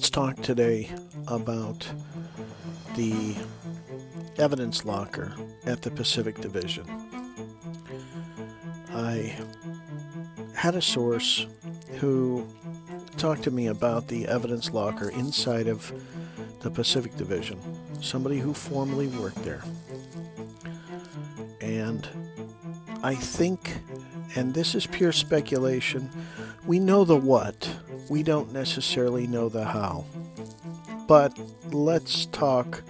Let's talk today about the evidence locker at the Pacific Division. I had a source who talked to me about the evidence locker inside of the Pacific Division, somebody who formerly worked there. And I think, and this is pure speculation, we know the what, we don't necessarily know the how. But let's talk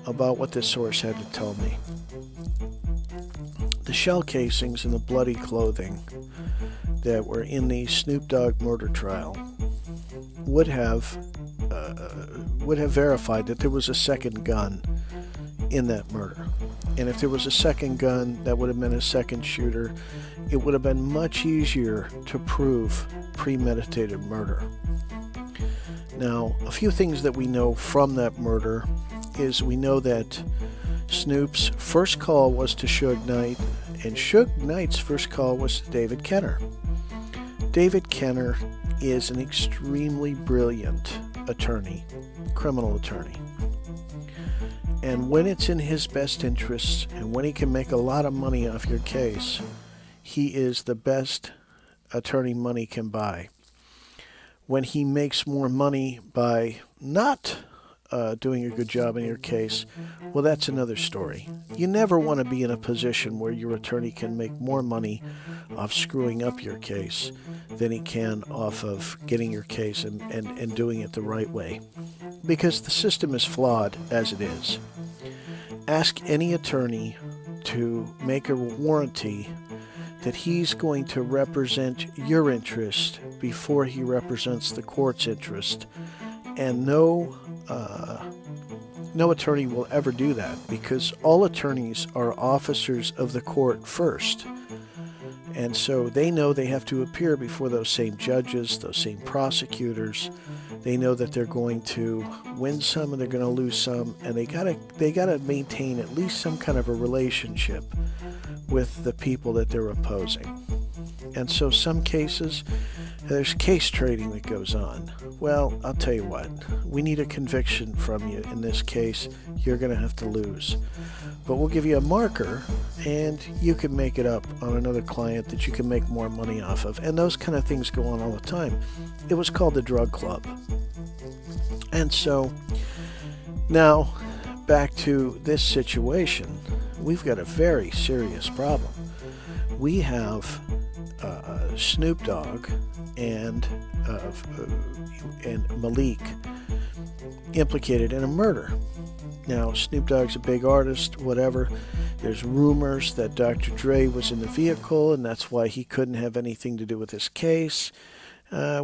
about what this source had to tell me. The shell casings and the bloody clothing that were in the Snoop Dogg murder trial would have verified that there was a second gun in that murder. And if there was a second gun, that would have been a second shooter. It would have been much easier to prove premeditated murder. Now, a few things that we know from that murder is we know that Snoop's first call was to Suge Knight, and Suge Knight's first call was to David Kenner. David Kenner is an extremely brilliant attorney, criminal attorney. And when it's in his best interests and when he can make a lot of money off your case, he is the best attorney money can buy. When he makes more money by not doing a good job in your case, well, that's another story. You never want to be in a position where your attorney can make more money off screwing up your case than he can off of getting your case and doing it the right way. Because the system is flawed as it is. Ask any attorney to make a warranty that he's going to represent your interest before he represents the court's interest. And no attorney will ever do that, because all attorneys are officers of the court first. And so they know they have to appear before those same judges, those same prosecutors. They know that they're going to win some and they're going to lose some, and they gotta maintain at least some kind of a relationship with the people that they're opposing. And so some cases, there's case trading that goes on. Well, I'll tell you what, we need a conviction from you in this case. You're going to have to lose. But we'll give you a marker, and you can make it up on another client that you can make more money off of. And those kind of things go on all the time. It was called the drug club. And so now back to this situation. We've got a very serious problem. We have Snoop Dogg and Malik implicated in a murder. Now, Snoop Dogg's a big artist, whatever. There's rumors that Dr. Dre was in the vehicle, and that's why he couldn't have anything to do with this case.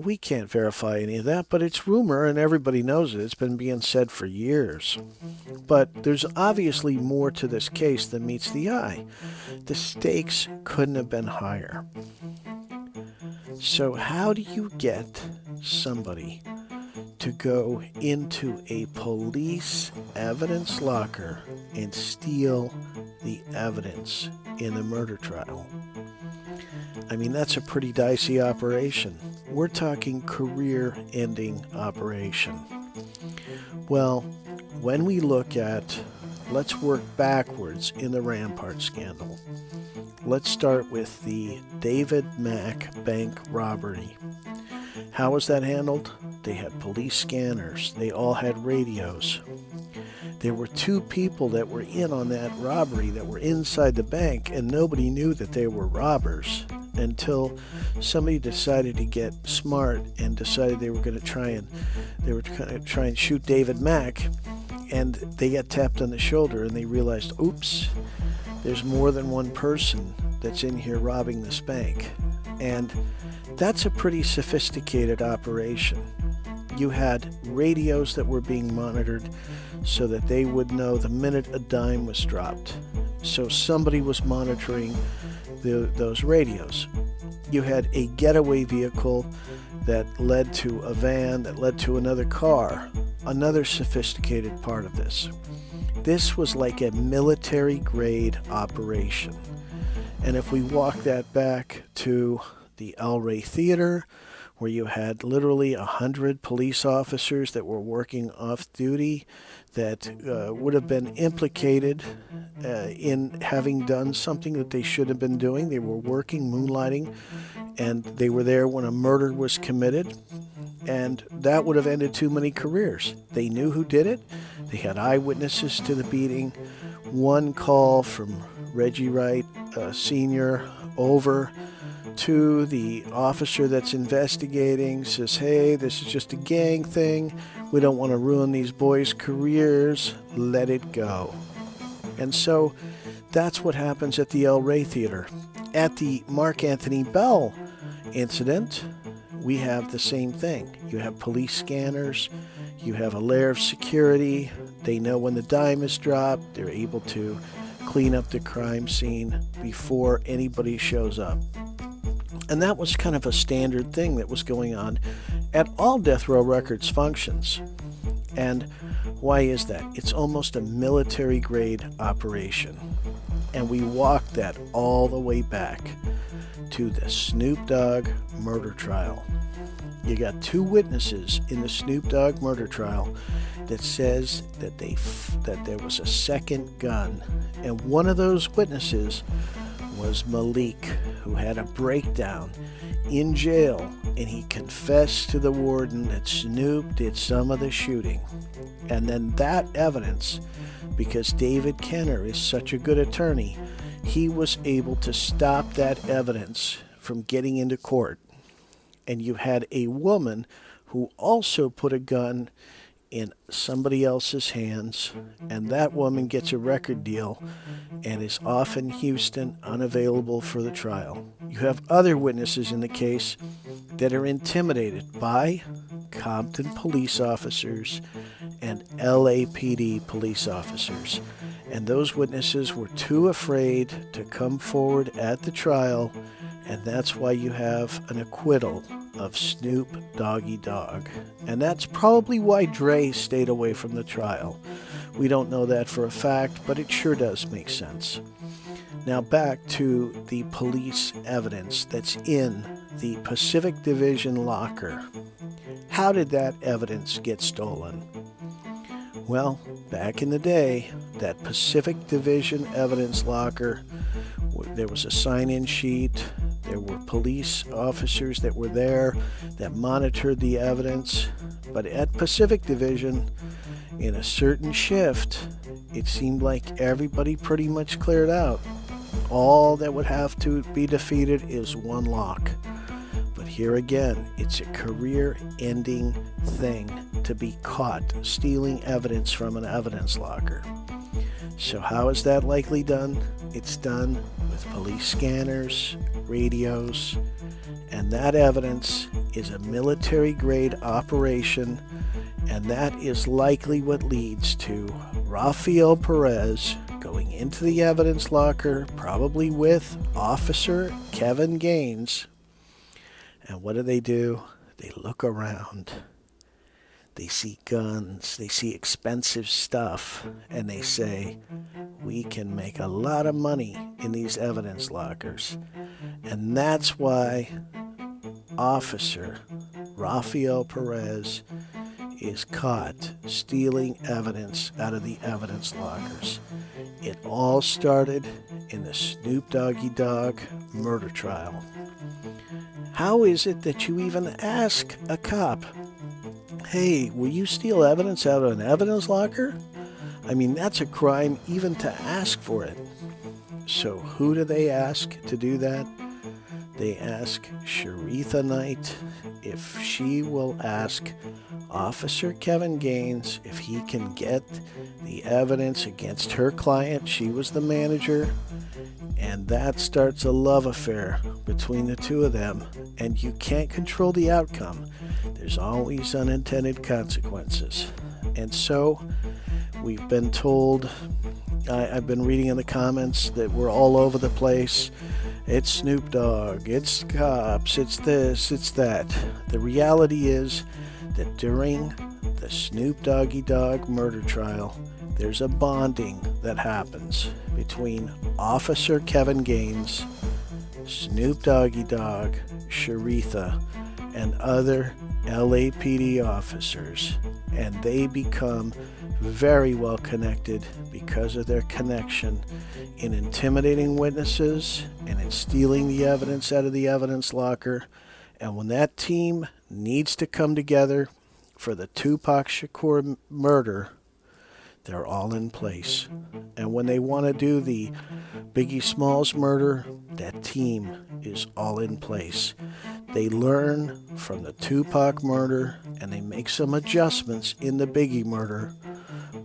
We can't verify any of that, but it's rumor, and everybody knows it. It's been being said for years. But there's obviously more to this case than meets the eye. The stakes couldn't have been higher. So how do you get somebody to go into a police evidence locker and steal the evidence in a murder trial? I mean, that's a pretty dicey operation. We're talking career-ending operation. Well, when we look at, let's work backwards in the Rampart scandal. Let's start with the David Mack bank robbery. How was that handled? They had police scanners. They all had radios. There were two people that were in on that robbery that were inside the bank, and nobody knew that they were robbers until somebody decided to get smart and decided they were going to try and shoot David Mack, and they got tapped on the shoulder and they realized, oops, there's more than one person that's in here robbing this bank. And that's a pretty sophisticated operation. You had radios that were being monitored so that they would know the minute a dime was dropped. So somebody was monitoring those radios. You had a getaway vehicle that led to a van that led to another car. Another sophisticated part of this. This was like a military-grade operation. And if we walk that back to the El Rey Theater, where you had literally 100 police officers that were working off duty that would have been implicated in having done something that they should have been doing. They were working, moonlighting, and they were there when a murder was committed, and that would have ended too many careers. They knew who did it. They had eyewitnesses to the beating. One call from Reggie Wright Sr. over to the officer that's investigating, says, hey, this is just a gang thing. We don't want to ruin these boys' careers. Let it go. And so that's what happens at the El Rey Theater. At the Mark Anthony Bell incident, we have the same thing. You have police scanners. You have a layer of security. They know when the dime is dropped. They're able to clean up the crime scene before anybody shows up. And that was kind of a standard thing that was going on at all Death Row Records functions. And why is that? It's almost a military-grade operation. And we walked that all the way back to the Snoop Dogg murder trial. You got two witnesses in the Snoop Dogg murder trial that says that there was a second gun. And one of those witnesses was Malik, who had a breakdown in jail, and he confessed to the warden that Snoop did some of the shooting. And then that evidence, because David Kenner is such a good attorney, he was able to stop that evidence from getting into court. And you had a woman who also put a gun in somebody else's hands, and that woman gets a record deal and is off in Houston, unavailable for the trial. You have other witnesses in the case that are intimidated by Compton police officers and LAPD police officers. And those witnesses were too afraid to come forward at the trial, and that's why you have an acquittal of Snoop Doggy Dogg. And that's probably why Dre stayed away from the trial. We don't know that for a fact, but it sure does make sense. Now back to the police evidence that's in the Pacific Division locker. How did that evidence get stolen? Well, back in the day, that Pacific Division evidence locker, there was a sign-in sheet. There were police officers that were there that monitored the evidence. But at Pacific Division, in a certain shift, it seemed like everybody pretty much cleared out. All that would have to be defeated is one lock. But here again, it's a career-ending thing to be caught stealing evidence from an evidence locker. So how is that likely done? It's done with police scanners, radios, and that evidence is a military-grade operation, and that is likely what leads to Rafael Perez going into the evidence locker, probably with Officer Kevin Gaines. And what do? They look around. They see guns, they see expensive stuff, and they say, we can make a lot of money in these evidence lockers. And that's why Officer Rafael Perez is caught stealing evidence out of the evidence lockers. It all started in the Snoop Doggy Dogg murder trial. How is it that you even ask a cop, hey, will you steal evidence out of an evidence locker? I mean, that's a crime even to ask for it. So who do they ask to do that? They ask Sharitha Knight if she will ask Officer Kevin Gaines if he can get the evidence against her client. She was the manager, and that starts a love affair between the two of them, and you can't control the outcome. There's always unintended consequences. And so we've been told, I've been reading in the comments that we're all over the place. It's Snoop Dogg, it's cops, it's this, it's that. The reality is that during the Snoop Doggy Dogg murder trial, there's a bonding that happens between Officer Kevin Gaines, Snoop Doggy Dogg, Sharitha, and other LAPD officers, and they become very well connected because of their connection in intimidating witnesses and in stealing the evidence out of the evidence locker. And when that team needs to come together for the Tupac Shakur murder, they're all in place. And when they want to do the Biggie Smalls murder, that team is all in place. They learn from the Tupac murder and they make some adjustments in the Biggie murder,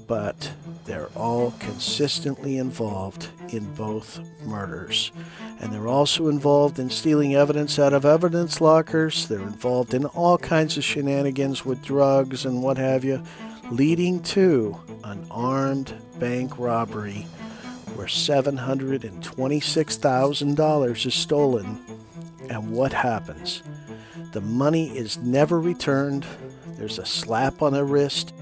but they're all consistently involved in both murders. And they're also involved in stealing evidence out of evidence lockers. They're involved in all kinds of shenanigans with drugs and what have you, leading to an armed bank robbery where $726,000 is stolen. And what happens? The money is never returned. There's a slap on the wrist.